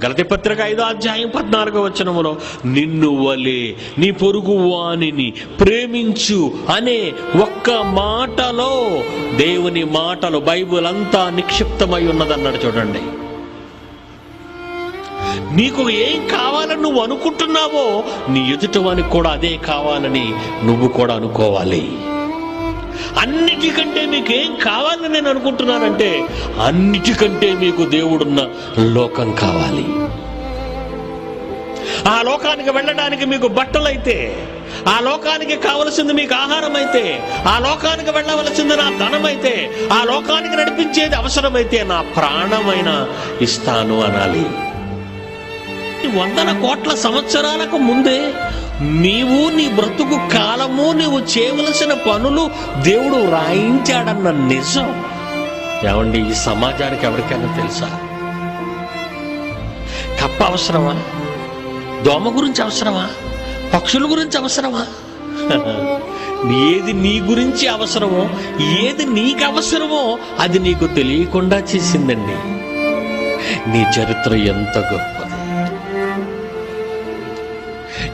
గలతీ పత్రిక 5:14 నిన్ను వలె నీ పొరుగు వానిని ప్రేమించు అనే ఒక్క మాటలో దేవుని మాటలు బైబిల్ అంతా నిక్షిప్తమై ఉన్నదన్నాడు. చూడండి, నీకు ఏం కావాలని నువ్వు అనుకుంటున్నావో నీ ఎదుటివానికి కూడా అదే కావాలని నువ్వు కూడా అనుకోవాలి. అన్నిటికంటే మీకు ఏం కావాలని నేను అనుకుంటున్నానంటే అన్నిటికంటే మీకు దేవుడున్న లోకం కావాలి. ఆ లోకానికి వెళ్ళడానికి మీకు బట్టలైతే, ఆ లోకానికి కావలసింది మీకు ఆహారం అయితే, ఆ లోకానికి వెళ్ళవలసింది నా ధనమైతే, ఆ లోకానికి నడిపించేది అవసరమైతే నా ప్రాణమైన ఇస్తాను అనాలి. 100 కోట్ల సంవత్సరాలకు ముందే నీవు నీ బ్రతుకు కాలము నీవు చేయవలసిన పనులు దేవుడు రాయించాడన్న నిజం ఏమండి ఈ సమాజానికి ఎవరికైనా తెలుసా? కప్ప అవసరమా? దోమ గురించి అవసరమా? పక్షుల గురించి అవసరమా? ఏది నీ గురించి అవసరమో, ఏది నీకు అవసరమో అది నీకు తెలియకుండా చేసిందండి. నీ చరిత్ర ఎంత గొప్పది,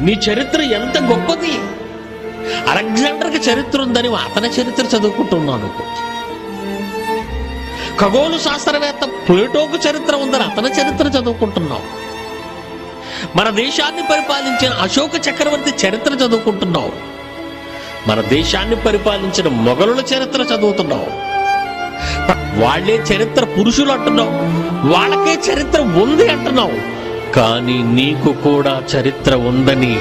నీ చరిత్ర ఎంత గొప్పది. అలెగ్జాండర్కి చరిత్ర ఉందని అతని చరిత్ర చదువుకుంటున్నాను. ఖగోళ శాస్త్రవేత్త ప్లేటోకు చరిత్ర ఉందని అతని చరిత్ర చదువుకుంటున్నావు. మన దేశాన్ని పరిపాలించిన అశోక చక్రవర్తి చరిత్ర చదువుకుంటున్నావు. మన దేశాన్ని పరిపాలించిన మొఘలుల చరిత్ర చదువుతున్నావు. వాళ్లే చరిత్ర పురుషులు అంటున్నావు, వాళ్ళకే చరిత్ర ఉంది అంటున్నావు. కానీ నీకు కూడా చరిత్ర ఉందని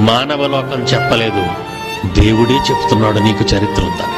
మానవలోకం చెప్పలేదు, దేవుడే చెప్తున్నాడు నీకు చరిత్ర ఉందని.